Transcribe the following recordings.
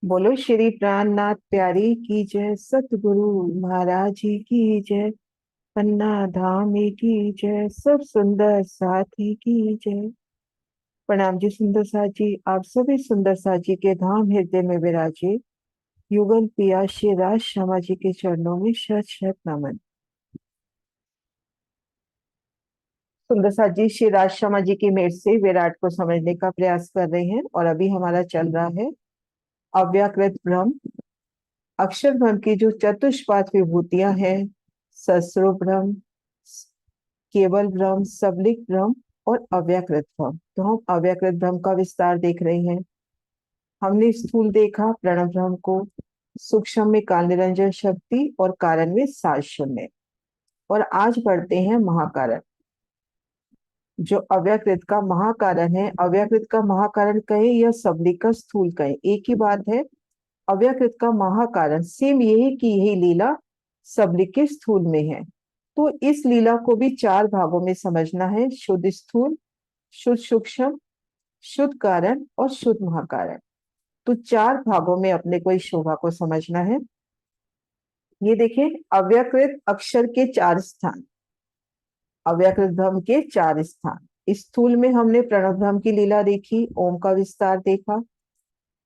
बोलो श्री प्राणनाथ प्यारी की जय, सतगुरु महाराज जी की जय, पन्ना धामी की जय, सब सुंदर साथी की जय। प्रणाम जी सुंदर साथ जी, आप सभी सुंदर साथ जी के धाम हृदय में विराजे। युगल पिया श्री राज श्यामा जी के चरणों में शत शत नमन। सुंदर साथ जी श्री राज श्यामा जी की मेर से विराट को समझने का प्रयास कर रहे हैं, और अभी हमारा चल रहा है अव्याकृत ब्रह्म। अक्षर ब्रह्म की जो चतुष्पाद विभूतियां हैं, सस्रो ब्रह्म, केवल ब्रह्म, सबलिक ब्रह्म और अव्याकृत ब्रह्म। तो हम अव्याकृत ब्रह्म का विस्तार देख रहे हैं। हमने स्थूल देखा प्रणव ब्रह्म को, सूक्ष्म में काल निरंजन शक्ति और कारण में सात शून्य। और आज बढ़ते हैं महाकारण। जो अव्याकृत का महाकारण है, अव्याकृत का महाकारण कहे या सबलिक का स्थूल कहे, एक ही बात है। अव्याकृत का महाकारण सेम यही की यही लीला सबलिक के स्थूल में है। तो इस लीला को भी चार भागों में समझना है: शुद्ध स्थूल, शुद्ध सूक्ष्म, शुद्ध कारण और शुद्ध महाकारण। तो चार भागों में अपने को इस शोभा को समझना है। ये देखें, अव्याकृत अक्षर के चार स्थान, अव्याकृत ब्रह्म के चार स्थान। स्थूल में हमने प्रणव ब्रह्म की लीला देखी, ओम का विस्तार देखा।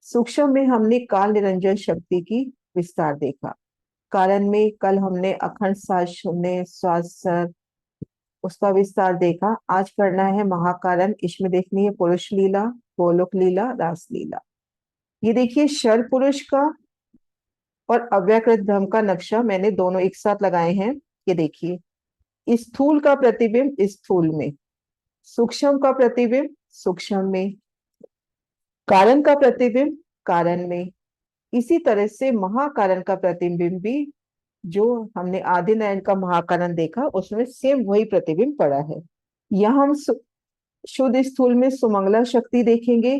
सूक्ष्म में हमने काल निरंजन शक्ति की विस्तार देखा। कारण में कल हमने अखंड सात शून्य स्वासर उसका विस्तार देखा। आज करना है महाकारण। इसमें देखनी है पुरुष लीला, गोलोक लीला, रास लीला। ये देखिए शर पुरुष का और अव्याकृत ब्रह्म का नक्शा मैंने दोनों एक साथ लगाए हैं। ये देखिए, स्थूल का प्रतिबिंब स्थूल में, सूक्ष्म का प्रतिबिंब सूक्ष्म में, कारण का प्रतिबिंब कारण में। इसी तरह से महाकारण का प्रतिबिंब भी, जो हमने आदि नारायण का महाकारण देखा उसमें सेम वही प्रतिबिंब पड़ा है। यहाँ हम शुद्ध स्थूल में सुमंगला शक्ति देखेंगे,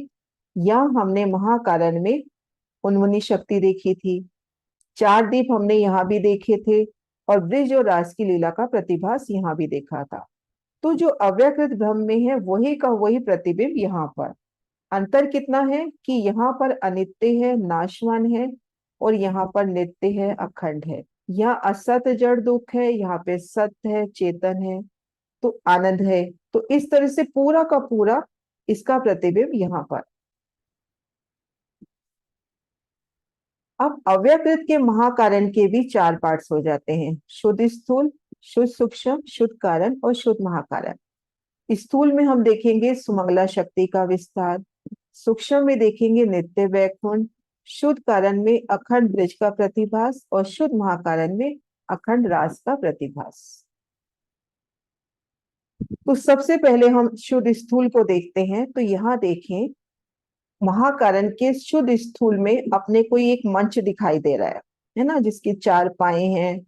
या हमने महाकारण में उन्मुनी शक्ति देखी थी। चार दीप हमने यहाँ भी देखे थे, और ब्रिज और रास की लीला का प्रतिभास यहाँ भी देखा था। तो जो अव्याकृत ब्रह्म में है वही का वही प्रतिबिंब यहाँ पर। अंतर कितना है कि यहाँ पर अनित्य है, नाशवान है, और यहाँ पर नित्य है, अखंड है। यहाँ असत जड़ दुख है, यहाँ पे सत्य है, चेतन है, तो आनंद है। तो इस तरह से पूरा का पूरा इसका प्रतिबिंब यहाँ पर। अब अव्यकृत के महाकारण के भी चार पार्ट्स हो जाते हैं: शुद्ध स्थूल, शुद्ध सूक्ष्म, शुद्ध कारण और शुद्ध महाकारण। स्थूल में हम देखेंगे सुमंगला शक्ति का विस्तार, सूक्ष्म में देखेंगे नित्य वैकुंठ, शुद्ध कारण में अखंड ब्रज का प्रतिभास, और शुद्ध महाकारण में अखंड रास का प्रतिभास। तो सबसे पहले हम शुद्ध स्थूल को देखते हैं। तो यहाँ देखें, महाकारण के शुद्ध स्थूल में अपने को एक मंच दिखाई दे रहा है ना, जिसकी चार पाए हैं।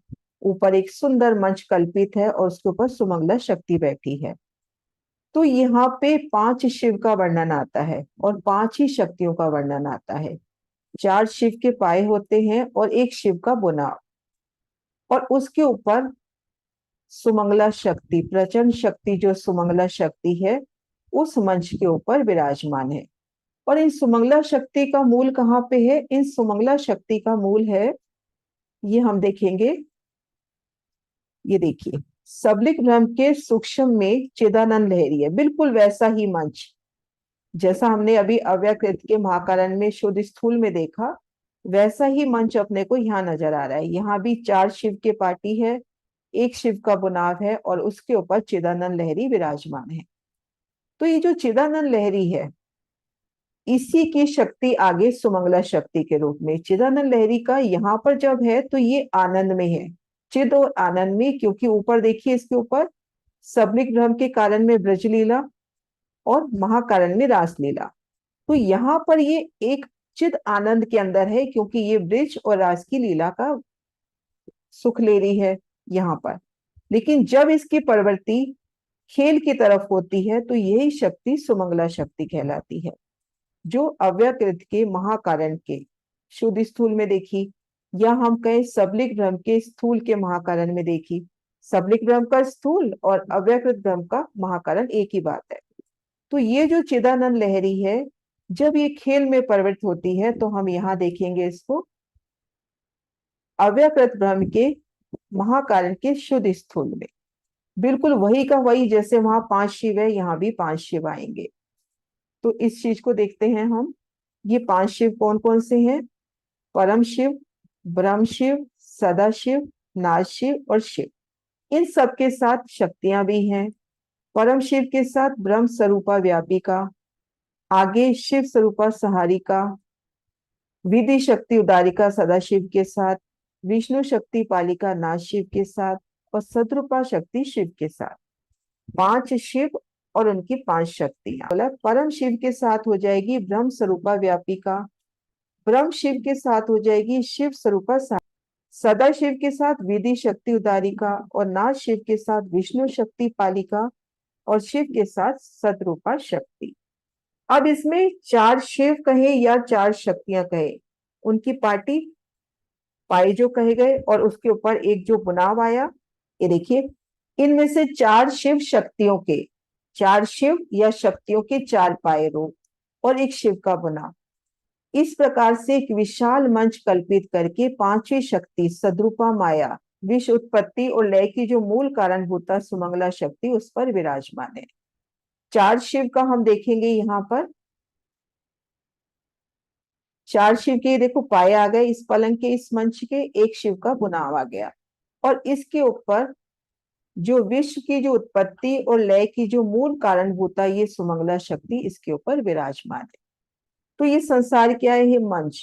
ऊपर एक सुंदर मंच कल्पित है और उसके ऊपर सुमंगला शक्ति बैठी है। तो यहाँ पे पांच शिव का वर्णन आता है और पांच ही शक्तियों का वर्णन आता है। चार शिव के पाए होते हैं और एक शिव का बुनाव, और उसके ऊपर सुमंगला शक्ति, प्रचंड शक्ति जो सुमंगला शक्ति है उस मंच के ऊपर विराजमान है। और इन सुमंगला शक्ति का मूल कहाँ पे है? इन सुमंगला शक्ति का मूल है, ये हम देखेंगे। ये देखिए, सबलिक ब्रह्म के सूक्ष्म में चिदानंद लहरी है, बिल्कुल वैसा ही मंच जैसा हमने अभी अव्यकृत के महाकारण में शुद्ध स्थूल में देखा। वैसा ही मंच अपने को यहाँ नजर आ रहा है। यहाँ भी चार शिव के पार्टी है, एक शिव का बुनाव है, और उसके ऊपर चिदानंद लहरी विराजमान है। तो ये जो चिदानंद लहरी है, इसी की शक्ति आगे सुमंगला शक्ति के रूप में। चिदानंद लहरी का यहाँ पर जब है तो ये आनंद में है, चिद और आनंद में, क्योंकि ऊपर देखिए इसके ऊपर सबलिक ब्रह्म के कारण में ब्रजलीला और महाकारण में रासलीला। तो यहाँ पर ये एक चिद आनंद के अंदर है, क्योंकि ये ब्रिज और रास की लीला का सुख ले रही है यहाँ पर। लेकिन जब इसकी प्रवृत्ति खेल की तरफ होती है तो यही शक्ति सुमंगला शक्ति कहलाती है, जो अव्यकृत के महाकारण के शुद्ध स्थूल में देखी, या हम कहें सबलिक ब्रह्म के स्थूल के महाकारण में देखी। सबलिक ब्रह्म का स्थूल और अव्यकृत ब्रह्म का महाकारण एक ही बात है। तो ये जो चिदानंद लहरी है, जब ये खेल में परिवर्तित होती है तो हम यहाँ देखेंगे इसको अव्यकृत ब्रह्म के महाकारण के शुद्ध स्थूल में, बिल्कुल वही का वही, जैसे वहां 5 शिव है यहाँ भी 5 शिव आएंगे। तो इस चीज को देखते हैं हम। ये 5 शिव कौन कौन से हैं? परम शिव, ब्रह्म शिव, सदा शिव, नाज शिव और शिव। इन सब के साथ शक्तियां भी हैं। परम शिव के साथ ब्रह्म स्वरूपा व्यापिका, आगे शिव स्वरूपा सहारिका, विधि शक्ति उदारिका सदाशिव के साथ, विष्णु शक्ति पालिका नाग शिव के साथ और सद्रूपा शक्ति शिव के साथ। 5 शिव और उनकी 5 शक्तियां। बोला परम शिव के साथ हो जाएगी ब्रह्म स्वरूपा व्यापिका, ब्रह्म शिव के साथ हो जाएगी शिव स्वरूपा सदा शिव के साथ विधि शक्ति उदारिका और नाग शिव के साथ विष्णु शक्ति पालिका और शिव के साथ सद्रूपा शक्ति। अब इसमें 4 शिव कहे या 4 शक्तियां कहे, उनकी पार्टी पाए जो कहे गए और उसके ऊपर एक जो बुनाव आया, ये देखिए इनमें से 4 शिव शक्तियों के, 4 शिव या शक्तियों के 4 पाए रूप और एक शिव का बुनाव, इस प्रकार से एक विशाल मंच कल्पित करके 5वीं शक्ति सद्रूपा माया विश्व उत्पत्ति और लय की जो मूल कारण भूता सुमंगला शक्ति उस पर विराजमान है। 4 शिव का हम देखेंगे यहाँ पर। 4 शिव के देखो पाए आ गए इस पलंग के, इस मंच के, एक शिव का बुनाव आ गया और इसके ऊपर जो विश्व की जो उत्पत्ति और लय की जो मूल कारण भूता ये सुमंगला शक्ति इसके ऊपर विराजमान है। तो ये संसार क्या है? ये मंच।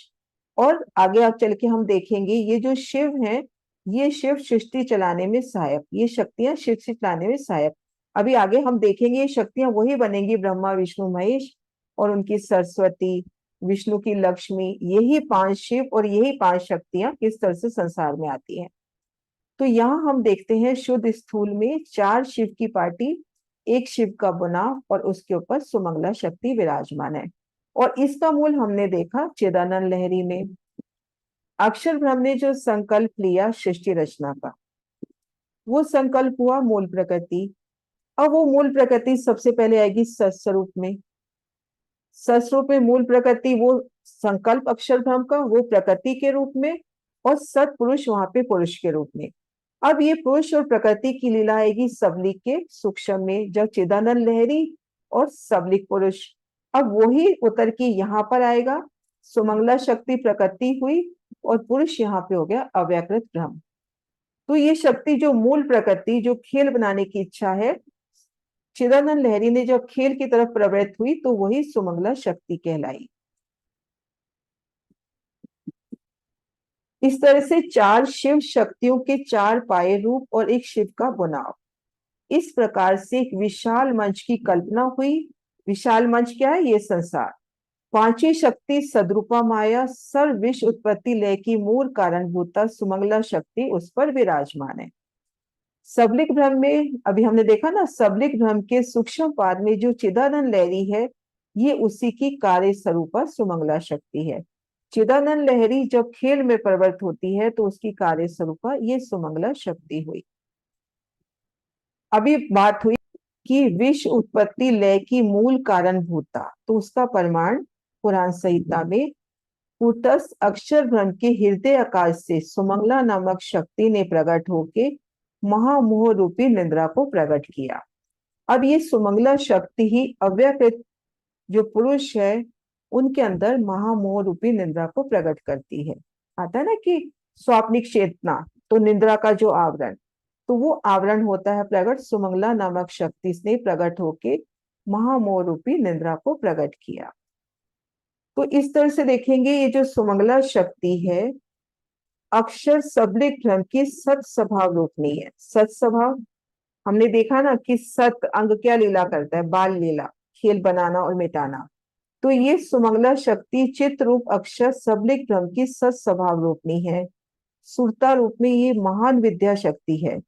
और आगे आप चल के हम देखेंगे ये जो शिव हैं, ये शिव सृष्टि चलाने में सहायक, ये शक्तियां सृष्टि चलाने में सहायक। अभी आगे हम देखेंगे ये शक्तियां वही बनेंगी ब्रह्मा विष्णु महेश और उनकी सरस्वती, विष्णु की लक्ष्मी, यही 5 शिव और यही 5 शक्तियां किस तरह से संसार में आती हैं। तो यहाँ हम देखते हैं शुद्ध स्थूल में 4 शिव की पार्टी, एक शिव का बुनाव और उसके ऊपर सुमंगला शक्ति विराजमान है। और इसका मूल हमने देखा चिदानंद लहरी में। अक्षर ब्रह्म ने जो संकल्प लिया सृष्टि रचना का, वो संकल्प हुआ मूल प्रकृति। अब वो मूल प्रकृति सबसे पहले आएगी सत्स्वरूप में। सत्स्वरूप में मूल प्रकृति, वो संकल्प अक्षर ब्रह्म का, वो प्रकृति के रूप में और सत्पुरुष वहां पे पुरुष के रूप में। अब ये पुरुष और प्रकृति की लीला आएगी सबलिक के सूक्ष्म में, जब चिदानंद लहरी और सबलिक पुरुष। अब वही उतर के यहाँ पर आएगा, सुमंगला शक्ति प्रकृति हुई और पुरुष यहाँ पे हो गया अव्याकृत ब्रह्म। तो ये शक्ति जो मूल प्रकृति जो खेल बनाने की इच्छा है, चिदानंद लहरी ने जब खेल की तरफ प्रवृत्त हुई तो वही सुमंगला शक्ति कहलाई। इस तरह से 4 शिव शक्तियों के 4 पाए रूप और एक शिव का बुनाव, इस प्रकार से एक विशाल मंच की कल्पना हुई। विशाल मंच क्या है? ये संसार। 5वीं शक्ति सद्रूपा माया सर्व विश्व उत्पत्ति लय की मूल कारण भूता सुमंगला शक्ति उस पर विराजमान है। सबलिक ब्रह्म में अभी हमने देखा ना, सबलिक ब्रह्म के सूक्ष्म पाद में जो चिदानंद लहरी है, ये उसी की कार्य स्वरूपा सुमंगला शक्ति है। चिदानंद लहरी जब खेल में परिवर्तित होती है तो उसकी कार्य स्वरूपा ये सुमंगला शक्ति हुई। अभी बात हुई कि विश्व उत्पत्ति लय की मूल कारण भूता, तो उसका प्रमाण पुराण संहिता में कूटस्थ अक्षर ब्रह्म के हृदय आकाश से सुमंगला नामक शक्ति ने प्रकट होके महामोह रूपी निद्रा को प्रकट किया। अब ये सुमंगला शक्ति ही अव्यकृत जो पुरुष है उनके अंदर महामोह रूपी निद्रा को प्रकट करती है। आता है ना कि स्वाप्निक चेतना, तो निद्रा का जो आवरण, तो वो आवरण होता है प्रकट, सुमंगला नामक शक्ति ने प्रकट होके महामोह रूपी निद्रा को प्रकट किया। तो इस तरह से देखेंगे ये जो सुमंगला शक्ति है अक्षर सबलिक ब्रह्म की सत स्वभाव रूपनी है। सत स्वभाव हमने देखा ना कि सत अंग क्या लीला करता है? बाल लीला, खेल बनाना और मिटाना। तो ये सुमंगला शक्ति चित्त रूप अक्षर सबलिक ब्रह्म की सत स्वभाव रूपनी है। सुरता रूप में ये महान विद्या शक्ति है।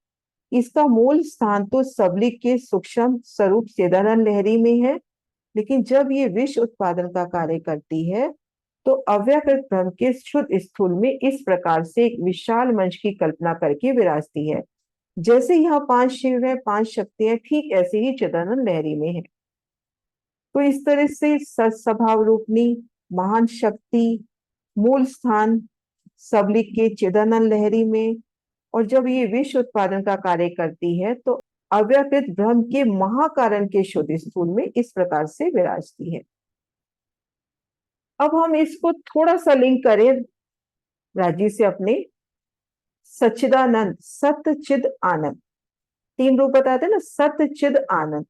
इसका मूल स्थान तो सबलिक के सूक्ष्म स्वरूप चिदानंद लहरी में है, लेकिन जब ये विश्व उत्पादन का कार्य करती है तो अव्यकृत ब्रह्म के शुद्ध स्थूल में इस प्रकार से एक विशाल मंच की कल्पना करके विराजती है। जैसे यहाँ 5 शिव है, 5 शक्तियां, ठीक ऐसे ही चिदानंद लहरी में है। तो इस तरह से सत्स्वभाव रूपनी महान शक्ति मूल स्थान सबलिक के चिदानंद लहरी में, और जब ये विश्व उत्पादन का कार्य करती है तो अव्यकृत ब्रह्म के महाकारण के शुद्ध स्थूल में इस प्रकार से विराजती है। अब हम इसको थोड़ा सा लिंक करें राजी से अपने सच्चिदानंद सत्य चिद आनंद, तीन रूप बताते हैं ना, सत्य चिद आनंद।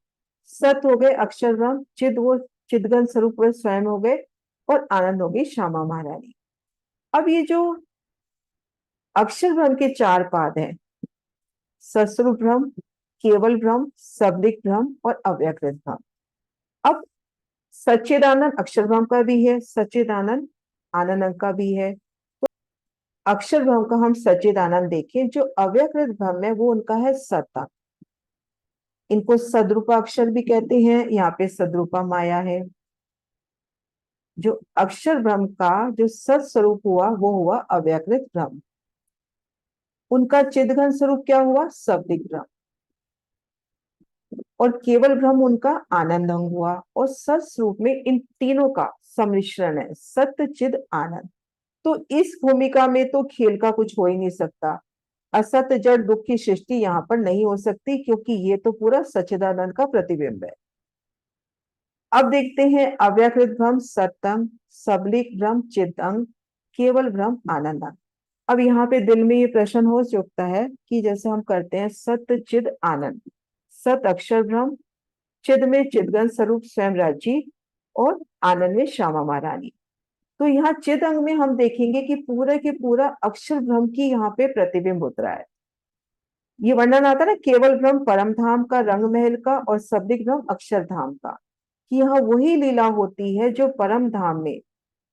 सत हो गए अक्षर ब्रह्म, चिद वो चिदगन स्वरूप वे स्वयं हो गए, और आनंद हो गई श्यामा महारानी। अब ये जो अक्षर ब्रह्म के चार पाद हैं, सस्वरूप ब्रह्म, केवल ब्रह्म, सबलिक ब्रह्म और अव्यकृत ब्रह्म। अब सच्चिदानंद अक्षर ब्रह्म का भी है, सच्चिदानंद आनंद अंग का भी है। तो अक्षर ब्रह्म का हम सच्चिदानंद देखें, जो अव्यकृत ब्रह्म है वो उनका है सत्ता। इनको सद्रूपा अक्षर भी कहते हैं, यहाँ पे सद्रूपा माया है। जो अक्षर ब्रह्म का जो सत स्वरूप हुआ वो हुआ अव्यकृत ब्रह्म। उनका चिदघन स्वरूप क्या हुआ, सबलिक ब्रह्म। और केवल ब्रह्म उनका आनंद अंग हुआ। और सत स्वरूप में इन तीनों का सम्मिश्रण है, सत्य चिद आनंद। तो इस भूमिका में तो खेल का कुछ हो ही नहीं सकता। असत जड़ दुख की सृष्टि यहाँ पर नहीं हो सकती, क्योंकि ये तो पूरा सच्चिदानंद का प्रतिबिंब है। अब देखते हैं अव्यकृत ब्रह्म सत्तंग, सबलिक ब्रह्म चिदंग, केवल ब्रह्म आनंद। अब यहाँ पे दिल में ये प्रश्न हो चुकता है कि जैसे हम करते हैं सत्य चिद आनंद, सत अक्षर ब्रह्म, चिद में चिदगन स्वरूप स्वयं राजी, और आनंद में श्यामा महारानी। तो यहाँ चिद अंग में हम देखेंगे कि पूरा के पूरा अक्षर ब्रह्म की यहाँ पे प्रतिबिंब उतरा है। ये वर्णन आता है ना, केवल ब्रह्म परम धाम का, रंग महल का, और सबलिक ब्रह्म अक्षरधाम का, कि यहाँ वही लीला होती है जो परम धाम में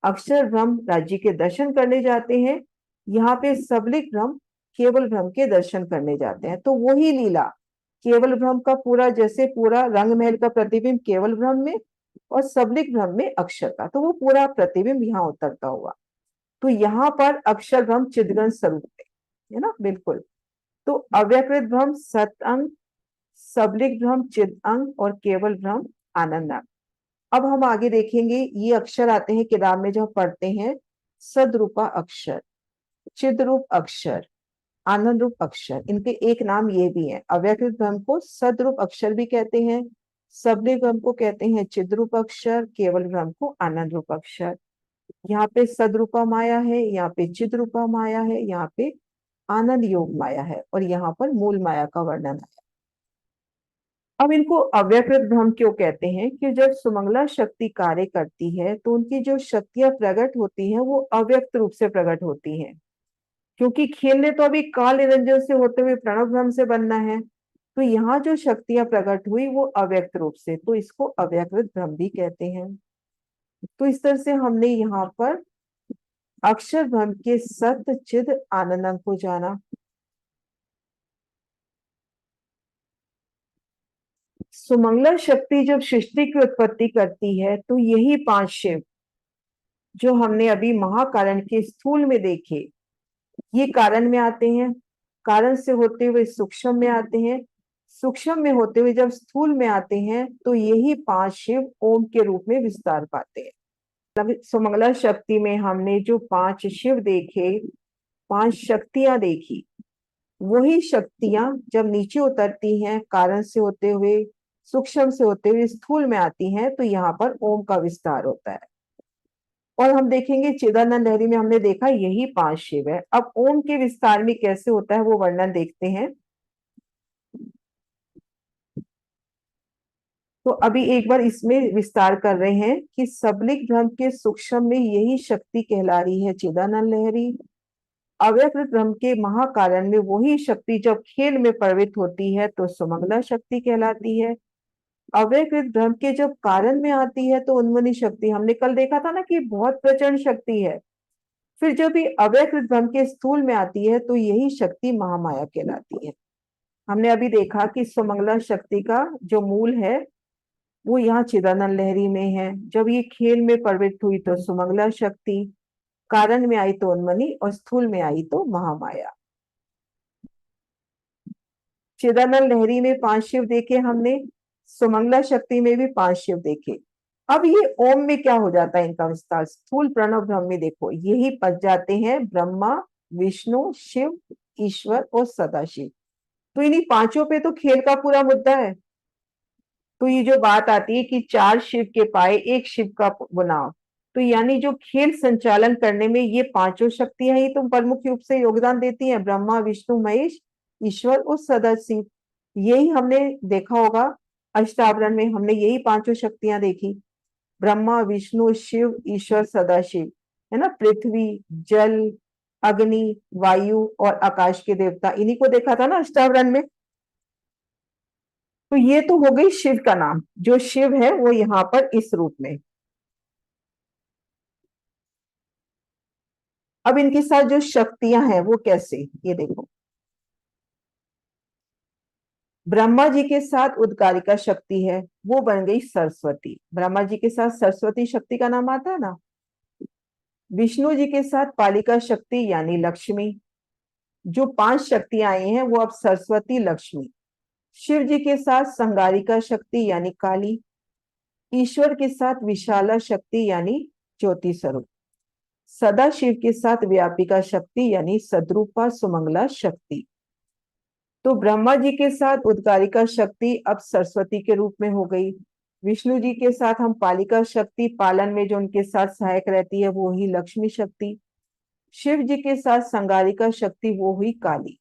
अक्षर ब्रह्म राज्य के दर्शन करने जाते हैं, यहाँ पे सबलिक ब्रह्म केवल ब्रह्म के दर्शन करने जाते हैं। तो वही लीला केवल ब्रह्म का पूरा, जैसे पूरा रंग महल का प्रतिबिंब केवल ब्रह्म में और सबलिक ब्रह्म में अक्षर का, तो वो पूरा प्रतिबिंब यहाँ उतरता हुआ। तो यहाँ पर अक्षर ब्रह्म चिदगन स्वरूप है ना, बिल्कुल। तो अव्यकृत ब्रह्म सत अंग, सबलिक ब्रह्म चिद अंग, और केवल ब्रह्म आनंद अंग। अब हम आगे देखेंगे, ये अक्षर आते हैं किताब में जो हम पढ़ते हैं, सदरूपा अक्षर, चिद्रूप अक्षर, आनंद रूप अक्षर। इनके एक नाम ये भी है, अव्यकृत ब्रह्म को सदरूप अक्षर भी कहते हैं, सबलिक ब्रह्म को कहते हैं चिद्रूप अक्षर, केवल ब्रह्म को आनंद रूप अक्षर। यहाँ पे सदरूपा माया है, यहाँ पे चिद्रूपा माया है, यहाँ पे आनंद योग माया है, और यहाँ पर मूल माया का वर्णन है। अब इनको अव्यकृत ब्रह्म क्यों कहते हैं, कि जब सुमंगला शक्ति कार्य करती है तो उनकी जो शक्तियां प्रकट होती हैं वो अव्यक्त रूप से प्रकट होती हैं, क्योंकि खेल ने तो अभी काल निरंजन से होते हुए प्रणव ब्रह्म से बनना है। तो यहाँ जो शक्तियां प्रकट हुई वो अव्यक्त रूप से, तो इसको अव्यकृत ब्रह्म भी कहते हैं। तो इस तरह से हमने यहाँ पर अक्षर ब्रह्म के सत्य चिद आनंद को जाना। सुमंगला शक्ति जब सृष्टि की उत्पत्ति करती है तो यही पांच शिव जो हमने अभी महाकारण के स्थूल में देखे, ये कारण में आते हैं, कारण से होते हुए सूक्ष्म में आते हैं, सूक्ष्म में होते हुए जब स्थूल में आते हैं तो यही पांच शिव ओम के रूप में विस्तार पाते हैं। मतलब सुमंगला शक्ति में हमने जो पांच शिव देखे, पांच शक्तियां देखी, वही शक्तियां जब नीचे उतरती हैं, कारण से होते हुए सूक्ष्म से होते हुए स्थूल में आती हैं, तो यहाँ पर ओम का विस्तार होता है। और हम देखेंगे चिदानंद लहरी में हमने देखा यही पांच शिव है। अब ओम के विस्तार में कैसे होता है वो वर्णन देखते हैं। तो अभी एक बार इसमें विस्तार कर रहे हैं कि सबलिक ब्रह्म के सूक्ष्म में यही शक्ति कहला रही है चिदानंद लहरी। अव्यकृत ब्रह्म के महाकारण में वही शक्ति जब खेल में प्रवृत्त होती है तो सुमंगला शक्ति कहलाती है। अव्यकृत ब्रह्म के जब कारण में आती है तो उन्मनी शक्ति, हमने कल देखा था ना कि बहुत प्रचंड शक्ति है। फिर जब ये अव्यकृत ब्रह्म के स्थूल में आती है तो यही शक्ति महामाया कहलाती है। हमने अभी देखा कि सुमंगला शक्ति का जो मूल है वो यहाँ चिदानंद लहरी में है। जब ये खेल में प्रवृत्त हुई तो सुमंगला शक्ति, कारण में आई तो उन्मनी, और स्थूल में आई तो महामाया। चिदानंद लहरी में पांच शिव देखे हमने, सुमंगला शक्ति में भी पांच शिव देखे। अब ये ओम में क्या हो जाता है इनका विस्तार, स्थूल प्रणव ब्रह्म में देखो यही पच जाते हैं ब्रह्मा, विष्णु, शिव, ईश्वर और सदाशिव। तो इन्हीं पांचों पे तो खेल का पूरा मुद्दा है। तो ये जो बात आती है कि चार शिव के पाए एक शिव का बुनाव, तो यानी जो खेल संचालन करने में ये पांचों शक्तियां ही तो प्रमुख रूप से योगदान देती हैं, ब्रह्मा, विष्णु, महेश, ईश्वर और सदाशिव। यही हमने देखा होगा, अष्टावरण में हमने यही पांचों शक्तियां देखी, ब्रह्मा, विष्णु, शिव, ईश्वर, सदाशिव, है ना। पृथ्वी, जल, अग्नि, वायु और आकाश के देवता, इन्हीं को देखा था ना अष्टावरण में। तो ये तो हो गई शिव का नाम, जो शिव है वो यहाँ पर इस रूप में। अब इनके साथ जो शक्तियां हैं वो कैसे, ये देखो, ब्रह्मा जी के साथ उद्गारिका शक्ति है, वो बन गई सरस्वती। ब्रह्मा जी के साथ सरस्वती शक्ति का नाम आता है ना। विष्णु जी के साथ पालिका शक्ति यानी लक्ष्मी। जो पांच शक्तियां आई हैं वो अब सरस्वती, लक्ष्मी। शिव जी के साथ संगारिका शक्ति यानी काली। ईश्वर के साथ विशाला शक्ति यानी ज्योति स्वरूप। सदा शिव के साथ व्यापिका शक्ति यानी सद्रूपा सुमंगला शक्ति। तो ब्रह्मा जी के साथ उद्गारिका शक्ति अब सरस्वती के रूप में हो गई। विष्णु जी के साथ हम पालिका शक्ति, पालन में जो उनके साथ सहायक रहती है वो ही लक्ष्मी शक्ति। शिव जी के साथ संगारिका शक्ति वो हुई काली।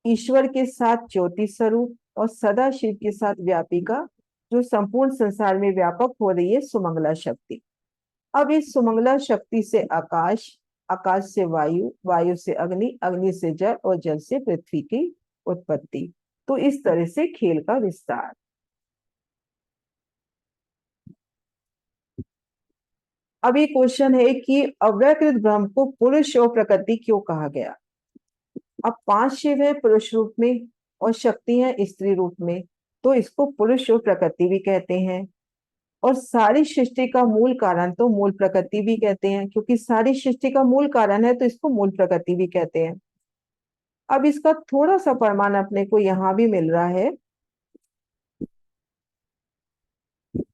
ईश्वर के साथ ज्योति स्वरूप और सदा शिव के साथ व्यापिका, जो संपूर्ण संसार में व्यापक हो रही है, सुमंगला शक्ति। अब इस सुमंगला शक्ति से आकाश, आकाश से वायु, वायु से अग्नि, अग्नि से जल और जल से पृथ्वी की उत्पत्ति। तो इस तरह से खेल का विस्तार। अब ये क्वेश्चन है कि अव्यकृत ब्रह्म को पुरुष और प्रकृति क्यों कहा गया। अब पांच शिव है पुरुष रूप में और शक्ति है स्त्री रूप में, तो इसको पुरुष और प्रकृति भी कहते हैं। और सारी सृष्टि का मूल कारण तो मूल प्रकृति भी कहते हैं, क्योंकि सारी सृष्टि का मूल कारण है तो इसको मूल प्रकृति भी कहते हैं। अब इसका थोड़ा सा प्रमाण अपने को यहां भी मिल रहा है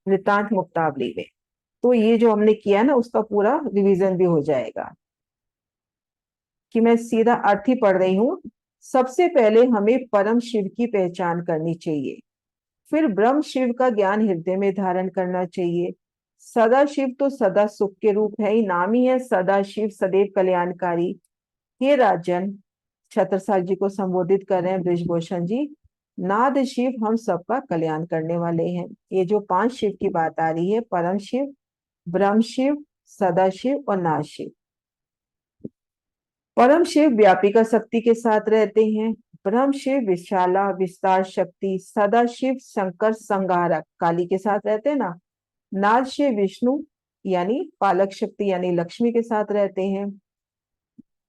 वृत्तांत मुक्तावली में। तो ये जो हमने किया ना उसका पूरा रिवीजन भी हो जाएगा, कि मैं सीधा अर्थ ही पढ़ रही हूं। सबसे पहले हमें परम शिव की पहचान करनी चाहिए, फिर ब्रह्म शिव का ज्ञान हृदय में धारण करना चाहिए। सदा शिव तो सदा सुख के रूप है ही, नाम ही है सदा शिव, सदैव कल्याणकारी। हे राजन, छत्रसाल जी को संबोधित कर रहे हैं ब्रिजभूषण जी, नाद शिव हम सबका कल्याण करने वाले हैं। ये जो पांच शिव की बात आ रही है, परम शिव, ब्रह्म शिव, सदा शिव और नाद शिव। परम शिव व्यापिका शक्ति के साथ रहते हैं, ब्रह्म शिव विशाला विस्तार शक्ति, सदा शिव शंकर संहारक काली के साथ रहते हैं ना। नाद शिव विष्णु यानी पालक शक्ति यानी लक्ष्मी के साथ रहते हैं।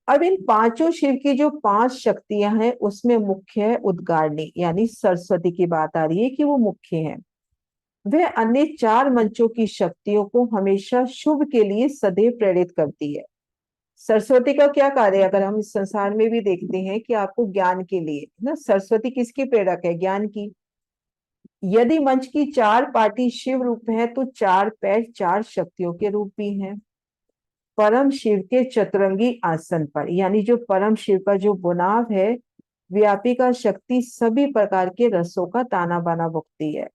अब इन पांचों शिव की जो पांच शक्तियां हैं उसमें मुख्य है उद्गारणी यानी सरस्वती की बात आ रही है कि वो मुख्य है। वह अन्य चार मंचों की शक्तियों को हमेशा शुभ के लिए सदैव प्रेरित करती है। सरस्वती का क्या कार्य है, अगर हम इस संसार में भी देखते हैं कि आपको ज्ञान के लिए ना, सरस्वती किसकी प्रेरक है, ज्ञान की। यदि मंच की चार पार्टी शिव रूप है तो चार पैर चार शक्तियों के रूप भी हैं। परम शिव के चतुरंगी आसन पर यानी जो परम शिव का जो बुनाव है, व्यापिका शक्ति सभी प्रकार के रसों का ताना बाना बुकती है।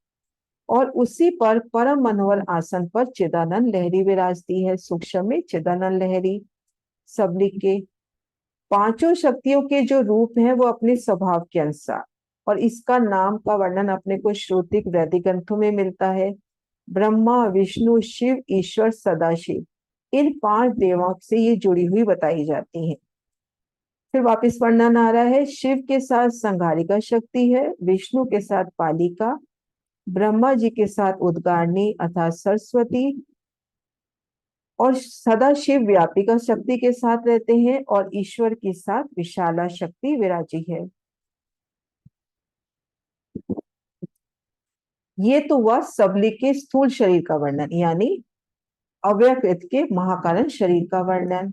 और उसी पर परम मनोहर आसन पर चिदानंद लहरी विराजती है, सूक्ष्म में चिदानंद लहरी। सबलिक के पांचों शक्तियों के जो रूप हैं वो अपने स्वभाव के अनुसार, और इसका नाम का वर्णन अपने को श्रुतिक वैदिक ग्रंथों में मिलता है। ब्रह्मा, विष्णु, शिव, ईश्वर, सदाशिव, इन पांच देवों से ये जुड़ी हुई बताई जाती हैं। फिर वापस वर्णन आ रहा है, शिव के साथ संहारिका शक्ति है, विष्णु के साथ पालिका, ब्रह्मा जी के साथ उद्गारणी अर्थात सरस्वती, और सदा शिव व्यापिका शक्ति के साथ रहते हैं, और ईश्वर के साथ विशाला शक्ति विराजी है। ये तो हुआ सबलिक के स्थूल शरीर का वर्णन यानी अव्यकृत के महाकारण शरीर का वर्णन।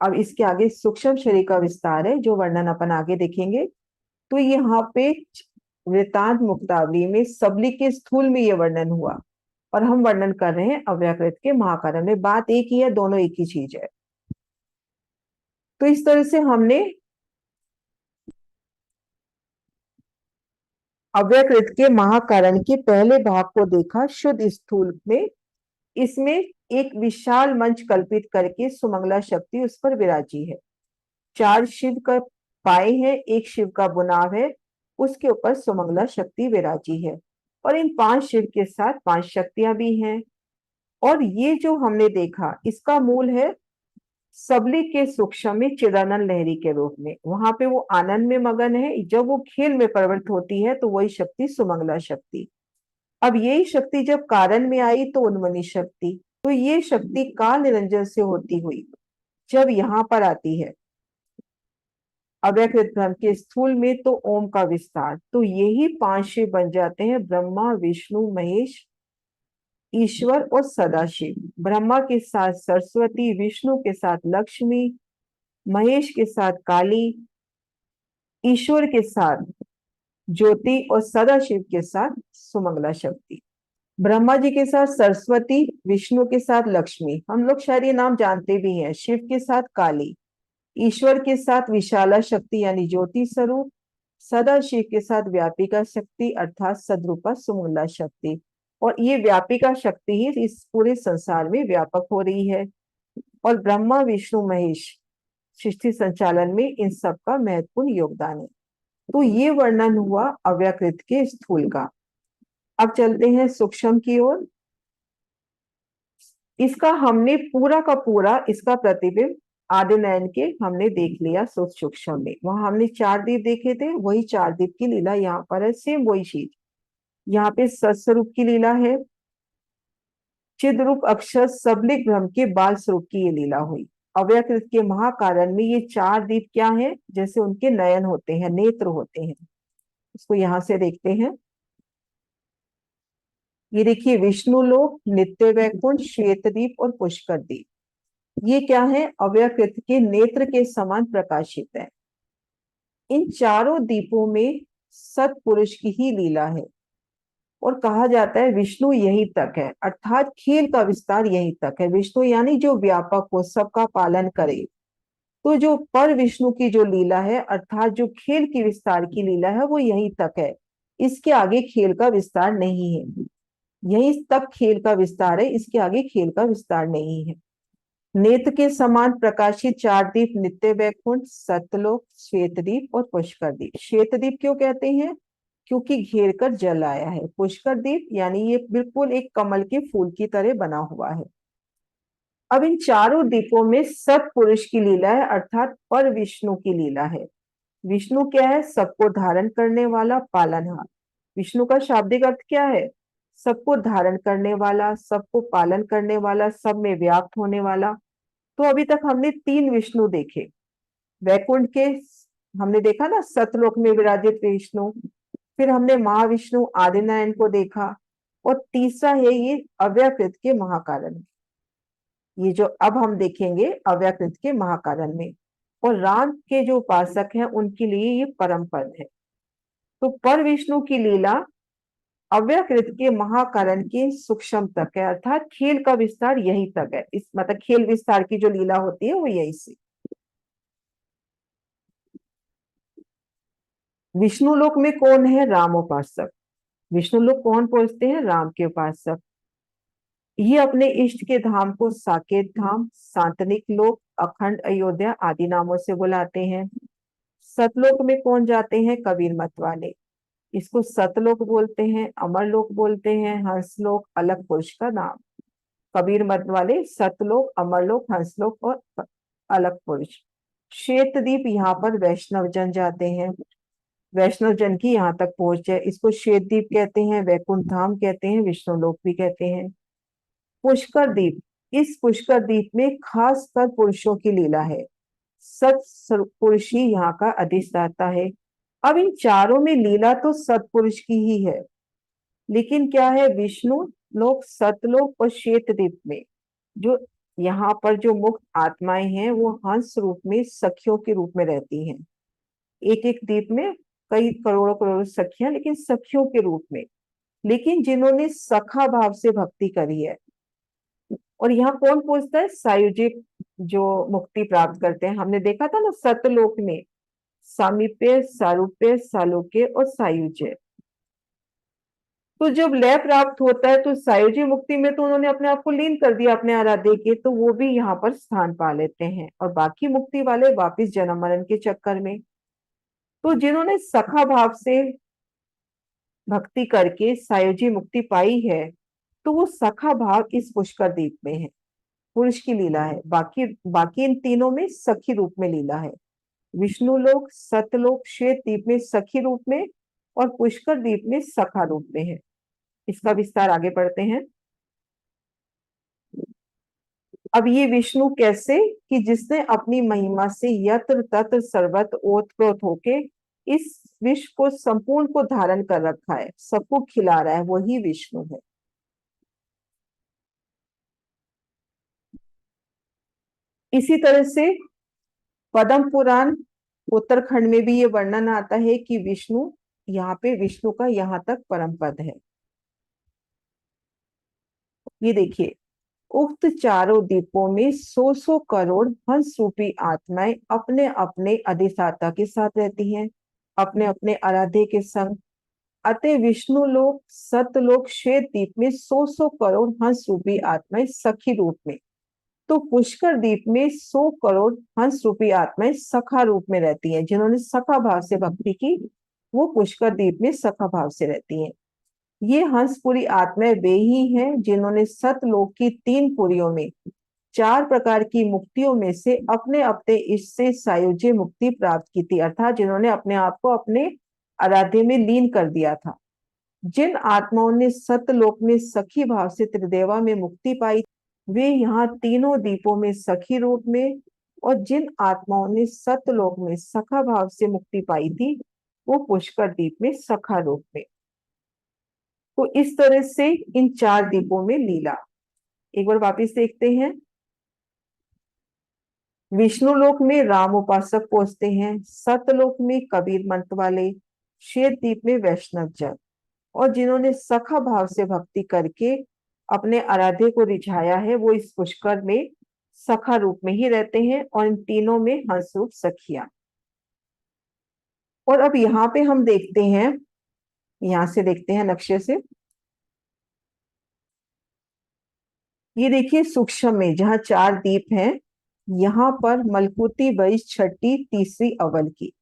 अब इसके आगे सूक्ष्म शरीर का विस्तार है जो वर्णन अपन आगे देखेंगे। तो यहाँ पे वृतांत मुक्तावली में सबलिक के स्थूल में ये वर्णन हुआ। और हम वर्णन कर रहे हैं अव्यकृत के महाकारण में। बात एक ही है, दोनों एक ही चीज है। तो इस तरह से हमने अव्यकृत के महाकारण के पहले भाग को देखा शुद्ध स्थूल में। इसमें एक विशाल मंच कल्पित करके सुमंगला शक्ति उस पर विराजी है। 4 शिव का पाए हैं, एक शिव का बुनाव है, उसके ऊपर सुमंगला शक्ति विराजी है। और इन 5 शिव के साथ 5 शक्तियां भी हैं। और ये जो हमने देखा, इसका मूल है सबली के सूक्ष्म में चिदानंद लहरी के रूप में। वहां पे वो आनंद में मगन है, जब वो खेल में प्रवृत्त होती है तो वही शक्ति सुमंगला शक्ति। अब यही शक्ति जब कारण में आई तो उन्मनी शक्ति। तो ये शक्ति काल निरंजन से होती हुई जब यहाँ पर आती है अव्यकृत ब्रह्म के स्थूल में, तो ओम का विस्तार, तो यही 5 शिव बन जाते हैं, ब्रह्मा विष्णु महेश ईश्वर और सदाशिव। ब्रह्मा के साथ सरस्वती, विष्णु के साथ लक्ष्मी, महेश के साथ काली, ईश्वर के साथ ज्योति और सदाशिव के साथ सुमंगला शक्ति। ब्रह्मा जी के साथ सरस्वती, विष्णु के साथ लक्ष्मी, हम लोग शायद ये नाम जानते भी हैं। शिव के साथ काली, ईश्वर के साथ विशाला शक्ति यानी ज्योति स्वरूप, सदाशिव के साथ व्यापिका शक्ति अर्थात सद्रूपा सुमंगला शक्ति। और ये व्यापिका शक्ति ही इस पूरे संसार में व्यापक हो रही है। और ब्रह्मा विष्णु महेश सृष्टि संचालन में इन सब का महत्वपूर्ण योगदान है। तो ये वर्णन हुआ अव्यकृत के स्थूल का। अब चलते हैं सूक्ष्म की ओर। इसका हमने पूरा का पूरा इसका प्रतिबिंब आदि नयन के हमने देख लिया सूक्ष्म में। वहां हमने 4 दीप देखे थे, वही 4 दीप की लीला यहाँ पर है, सेम वही चीज। यहाँ पे सत्स्वरूप की लीला है, चिद रूप अक्षर सबलिक ब्रह्म के बाल स्वरूप की ये लीला हुई। अव्यकृत के महाकारण में ये 4 दीप क्या है, जैसे उनके नयन होते हैं, नेत्र होते हैं। इसको यहां से देखते हैं। ये देखिए, विष्णु लोक, नित्य वैकुंठ, श्वेतदीप और पुष्कर दीप, ये क्या है, अव्यकृत के नेत्र के समान प्रकाशित है। इन चारों दीपों में सतपुरुष की ही लीला है। और कहा जाता है विष्णु यही तक है, अर्थात खेल का विस्तार यही तक है। विष्णु यानी जो व्यापक हो, सबका पालन करे। तो जो पर विष्णु की जो लीला है, अर्थात जो खेल की विस्तार की लीला है, वो यही तक है। इसके आगे खेल का विस्तार नहीं है। यही तक खेल का विस्तार है, इसके आगे खेल का विस्तार नहीं है। नेत्र के समान प्रकाशित 4 दीप नित्य वैकुंठ, सतलोक, श्वेतदीप और पुष्कर दीप। श्वेतदीप क्यों कहते हैं, क्योंकि घेर कर जल आया है। पुष्कर दीप यानी ये बिल्कुल एक कमल के फूल की तरह बना हुआ है। अब इन चारों दीपों में सतपुरुष की लीला है, अर्थात पर विष्णु की लीला है। विष्णु क्या है, सबको धारण करने वाला, पालनहार। विष्णु का शाब्दिक अर्थ क्या है, सबको धारण करने वाला, सबको पालन करने वाला, सब में व्याप्त होने वाला। तो अभी तक हमने 3 विष्णु देखे। वैकुंठ के हमने देखा ना, सतलोक में विराजित विष्णु। फिर हमने महाविष्णु आदिनारायण को देखा। और तीसरा है ये अव्यकृत के महाकारण, ये जो अब हम देखेंगे अव्यकृत के महाकारण में। और राम के जो उपासक हैं उनके लिए ये परम पद है। तो पर विष्णु की लीला अव्यकृत के महाकारण के सूक्ष्म तक है, अर्थात खेल का विस्तार यही तक है। इस मतलब खेल विस्तार की जो लीला होती है वो यही से। विष्णु लोक में कौन है, राम उपासक। विष्णु लोक कौन पहुंचते हैं, राम के उपासक। ये अपने इष्ट के धाम को साकेत धाम, सांतनिक लोक, अखंड अयोध्या आदि नामों से बुलाते हैं। सतलोक में कौन जाते हैं, कबीर मत वाले। इसको सतलोक बोलते हैं, अमरलोक बोलते हैं, हंसलोक अलग पुरुष का नाम। कबीर मत वाले सतलोक, अमरलोक, हंसलोक और अलग पुरुष। श्वेतदीप यहाँ पर वैष्णव जन जाते हैं। वैष्णव जन की यहाँ तक पहुंच है, इसको श्वेतदीप कहते हैं, वैकुंठ धाम कहते हैं, विष्णु लोक भी कहते हैं। पुष्कर दीप, इस पुष्कर दीप में खास कर पुरुषों की लीला है। सत्पुरुष ही यहाँ का अधिष्ठाता है। अब इन चारों में लीला तो सत्पुरुष की ही है, लेकिन क्या है, विष्णु लोक, सतलोक और श्वेतदीप में जो यहाँ पर जो मुक्त आत्माएं हैं वो हंस रूप में सखियों के रूप में रहती हैं। एक एक दीप में कई करोड़ों करोड़ों सखियां, लेकिन सखियों के रूप में। लेकिन जिन्होंने सखा भाव से भक्ति करी है, और यहाँ कौन पूछता है, सायुजिक जो मुक्ति प्राप्त करते हैं। हमने देखा था ना सतलोक में सामीप्य, सारूप्य, सालोक्य और सायुज्य। तो जब लय प्राप्त होता है तो सायुज्य मुक्ति में तो उन्होंने अपने आप को लीन कर दिया अपने आराध्य के, तो वो भी यहाँ पर स्थान पा लेते हैं, और बाकी मुक्ति वाले वापिस जन्म मरण के चक्कर में। तो जिन्होंने सखा भाव से भक्ति करके सायुज्य मुक्ति पाई है, तो वो सखा भाव इस पुष्कर द्वीप में है, पुरुष की लीला है। बाकी बाकी इन तीनों में सखी रूप में लीला है। विष्णु लोक, सतलोक, श्वेत द्वीप में सखी रूप में, और पुष्कर द्वीप में सखा रूप में है। इसका विस्तार आगे पढ़ते हैं। अब ये विष्णु कैसे, कि जिसने अपनी महिमा से यत्र तत्र सर्वत्र ओतप्रोत होके इस विश्व को संपूर्ण को धारण कर रखा है, सबको खिला रहा है, वही विष्णु है। इसी तरह से पद्म पुराण उत्तराखंड में भी ये वर्णन आता है कि विष्णु, यहाँ पे विष्णु का यहाँ तक परम पद है। ये देखिए, उक्त चारों द्वीपों में 100 करोड़ हंस रूपी आत्माएं अपने अपने अधिष्ठाता के साथ रहती हैं, अपने अपने आराध्य के संग। अतः विष्णु लोक, सतलोक, श्वेत द्वीप में 100 करोड़ हंस रूपी आत्माएं सखी रूप में, तो पुष्कर द्वीप में 100 करोड़ हंस रूपी आत्माएं सखा रूप में रहती हैं। जिन्होंने सखा भाव से भक्ति की, वो पुष्कर द्वीप में सखा भाव से रहती हैं। ये हंसपुरी आत्माएं वे ही हैं जिन्होंने सतलोक की 3 पुरियों में 4 प्रकार की मुक्तियों में से अपने अपने इष्ट से सायुज्य मुक्ति प्राप्त की थी, अर्थात जिन्होंने अपने आप को अपने आराध्य में लीन कर दिया था। जिन आत्माओं ने सतलोक में सखी भाव से त्रिदेवा में मुक्ति पाई, वे यहाँ तीनों द्वीपों में सखी रूप में, और जिन आत्माओं ने सतलोक में सखा भाव से मुक्ति पाई थी, वो पुष्कर द्वीप में सखा रूप में। तो इस तरह से इन 4 द्वीपों में लीला। एक बार वापिस देखते हैं। विष्णु लोक में राम उपासक पहुंचते हैं, सतलोक में कबीर मंत्र वाले, श्वेत द्वीप में वैष्णव जन, और जिन्होंने सखा भाव से भक्ति करके अपने आराध्य को रिझाया है, वो इस पुष्कर में सखा रूप में ही रहते हैं, और इन तीनों में हंस रूप सखिया। और अब यहाँ पे हम देखते हैं, यहां से देखते हैं नक्शे से। ये देखिए सूक्ष्म में जहाँ 4 द्वीप हैं, यहाँ पर मलकुती वैश छठी तीसरी अव्वल की।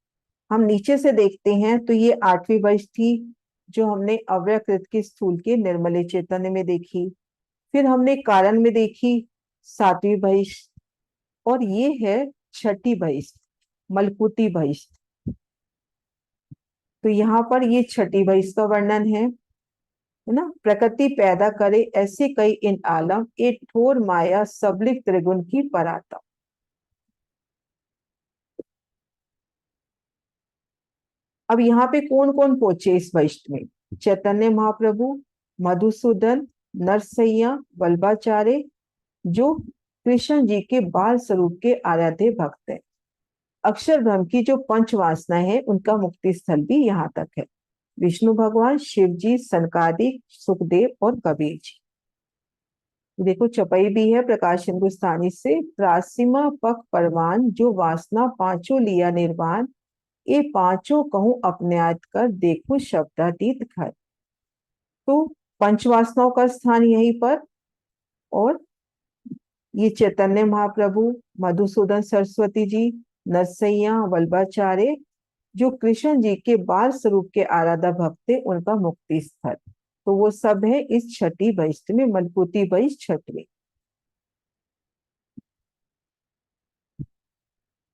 हम नीचे से देखते हैं तो ये 8वीं वैश थी, जो हमने अव्यकृत के स्थूल के निर्मले चैतन्य में देखी। फिर हमने कारण में देखी 7वीं वैश, और ये है छठी वैश, मलकुती वैश। तो यहाँ पर ये छठी वैश का वर्णन है ना। प्रकृति पैदा करे ऐसे कई इन आलम, एक ठोर माया सबलिक त्रिगुण की पराता। अब यहाँ पे कौन कौन पहुंचे इस वैष्ट में? चैतन्य महाप्रभु, मधुसूदन, नरसैया, वल्लभाचार्य, जो कृष्ण जी के बाल स्वरूप के आराध्य भक्त हैं। अक्षर ब्रह्म की जो 5 वासना है, उनका मुक्ति स्थल भी यहाँ तक है। विष्णु भगवान, शिव जी, सनकादिक, सुखदेव और कबीर जी। देखो चौपाई भी है प्रकाश हिंदुस्तानी से। प्रासीमा पक परवान, जो वासना पांचों लिया निर्वाण, ये पांचों कहूं अपन्यात कर, देखो शब्दातीत घर। तो 5 वासनाओं का स्थान यहीं पर, और ये चैतन्य महाप्रभु, मधुसूदन सरस्वती जी, नरसैया, वल्लभाचार्य, जो कृष्ण जी के बाल स्वरूप के आराधा भक्त थे, उनका मुक्ति स्थल। तो वो सब है इस छठी वैष्ट में, मलकुती वैष्ट छठवीं।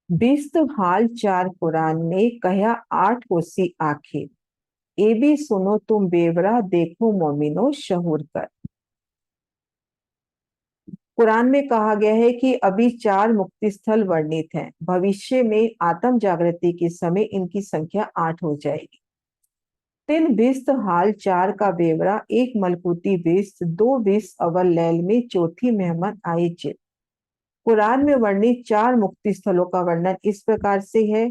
बिस्त हाल 4 कुरान ने कहा 8 कोसी आखिर, ए भी सुनो तुम बेवरा, देखो मोमिनो शहूर कर। कुरान में कहा गया है कि अभी 4 मुक्ति स्थल वर्णित हैं, भविष्य में आत्म जागृति के समय इनकी संख्या 8 हो जाएगी। 3 बिस्त हाल 4 का बेवरा, 1 मलकुती बिस्त, 2 बिस्त अवल लैल में, चौथी मेहमान आई चित। कुरान में वर्णित 4 मुक्ति स्थलों का वर्णन इस प्रकार से है।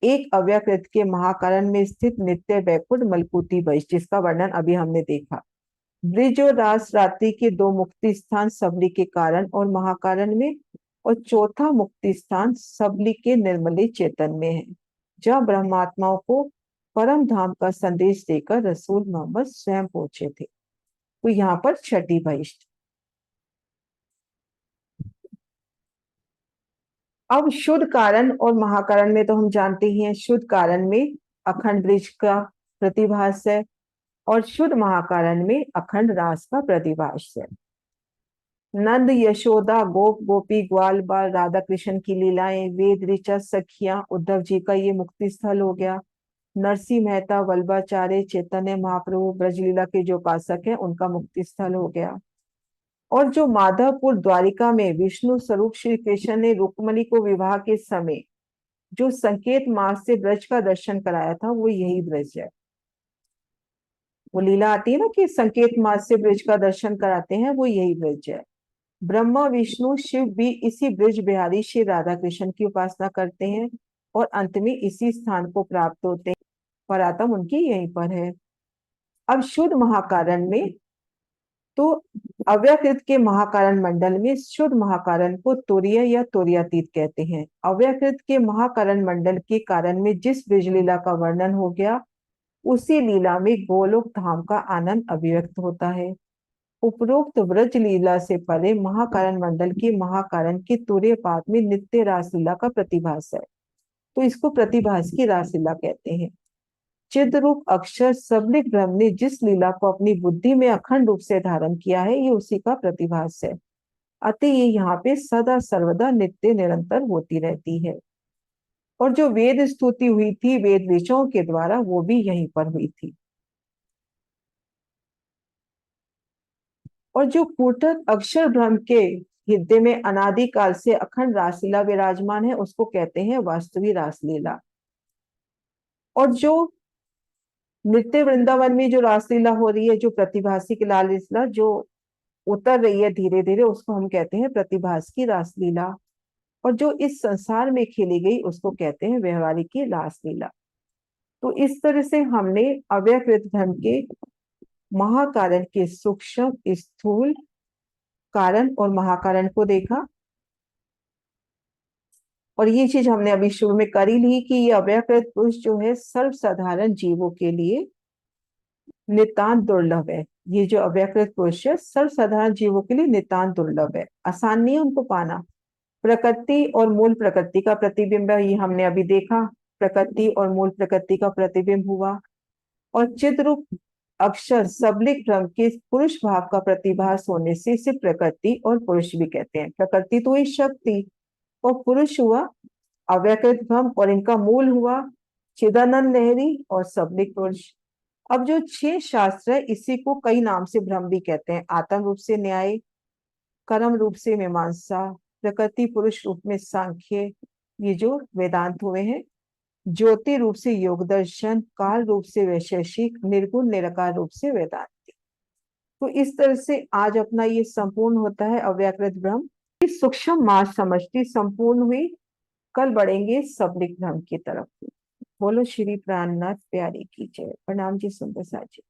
एक अव्यकृत के महाकरण में स्थित नित्य वैकुंठ मलकूती वैश, जिसका वर्णन अभी हमने देखा। ब्रिज और रास रात्रि के दो मुक्ति स्थान सबली के कारण और महाकारण में, और चौथा मुक्ति स्थान सबली के निर्मले चेतन में है, जहाँ ब्रह्मात्माओं को परम धाम का संदेश देकर रसूल मोहम्मद स्वयं पहुंचे थे। तो यहाँ पर छठी बहिष्ठ। अब शुद्ध कारण और महाकारण में तो हम जानते ही हैं, शुद्ध कारण में अखंड ब्रिज का प्रतिभास है और शुद्ध महाकारण में अखंड रास का प्रतिभास है। नंद यशोदा गोप गोपी ग्वाल बाल राधा कृष्ण की लीलाएं, वेद ऋचा सखियां, उद्धव जी का ये मुक्ति स्थल हो गया। नरसिंह मेहता वल्लभाचार्य चैतन्य महाप्रभु ब्रजलीला के जो उपासक हैं उनका मुक्ति स्थल हो गया। और जो माधवपुर द्वारिका में विष्णु स्वरूप श्री कृष्ण ने रुक्मणी को विवाह के समय जो संकेत मार्ग से ब्रज का दर्शन कराया था, वो यही ब्रज है। वो लीला आती है ना कि संकेत मार्ग से ब्रज का दर्शन कराते हैं, वो यही ब्रज है। ब्रह्मा विष्णु शिव भी इसी ब्रज बिहारी श्री राधा कृष्ण की उपासना करते हैं और अंत में इसी स्थान को प्राप्त होते हैं। परातम उनकी यहीं पर है। अब शुद्ध महाकारण में तो अव्यकृत के महाकारण मंडल में शुद्ध महाकारण को तुरीय या तुरीयातीत कहते हैं। अव्यकृत के महाकारण मंडल के कारण में जिस ब्रज लीला का वर्णन हो गया, उसी लीला में गोलोक धाम का आनंद अभिव्यक्त होता है। उपरोक्त ब्रज लीला से परे महाकारण मंडल के महाकारण के तुरीय पाद में नित्य रासलीला का प्रतिभास है, तो इसको प्रतिभास की रासलीला कहते हैं। चिद रूप अक्षर सबलिक ब्रह्म ने जिस लीला को अपनी बुद्धि में अखंड रूप से धारण किया है, ये उसी का प्रतिभास है। अतः ये यहाँ पे सदा सर्वदा नित्य निरंतर होती रहती है। और जो वेद स्तुति हुई थी वेद ऋषियों के द्वारा, वो भी यहीं पर हुई थी। और जो कूटक अक्षर ब्रह्म के हृदय में अनादिकाल से अखंड रासलीला विराजमान है, उसको कहते हैं वास्तविक रासलीला। और जो नित्य वृंदावन में जो रासलीला हो रही है, जो प्रतिभासी की लाल लीला जो उतर रही है धीरे धीरे, उसको हम कहते हैं प्रतिभास की रासलीला। और जो इस संसार में खेली गई उसको कहते हैं व्यवहारिक की रासलीला। तो इस तरह से हमने अव्यकृत धर्म के महाकारण के सूक्ष्म स्थूल कारण और महाकारण को देखा। और ये चीज हमने अभी शुरू में करी ली कि ये अव्यकृत पुरुष जो है सर्वसाधारण जीवों के लिए नितांत दुर्लभ है। ये जो अव्यकृत पुरुष है सर्वसाधारण जीवों के लिए नितांत दुर्लभ है, आसान नहीं है उनको पाना। प्रकृति और मूल प्रकृति का प्रतिबिंब है, ये हमने अभी देखा। प्रकृति और मूल प्रकृति का प्रतिबिंब हुआ। और चिद्रूप अक्षर सबलिक ब्रह्म के पुरुष भाव का प्रतिभास होने से इसे प्रकृति और पुरुष भी कहते हैं। प्रकृति तो हुई शक्ति और पुरुष हुआ अव्यकृत ब्रह्म, और इनका मूल हुआ चिदानंद लहरी और सबलिक पुरुष। अब जो 6 शास्त्र है इसी को कई नाम से ब्रह्म भी कहते हैं। आत्म रूप से न्याय, कर्म रूप से मीमांसा, प्रकृति पुरुष रूप में सांख्य, ये जो वेदांत हुए हैं। ज्योति रूप से योग दर्शन, काल रूप से वैशेषिक, निर्गुण निराकार रूप से वेदांति। तो इस तरह से आज अपना ये संपूर्ण होता है अव्यकृत ब्रह्म की सूक्ष्म मास समष्टि संपूर्ण हुई। कल बढ़ेंगे सबलिक ब्रह्म की तरफ। बोलो श्री प्राणनाथ प्यारी की जय। प्रणाम जी सुंदर साजी।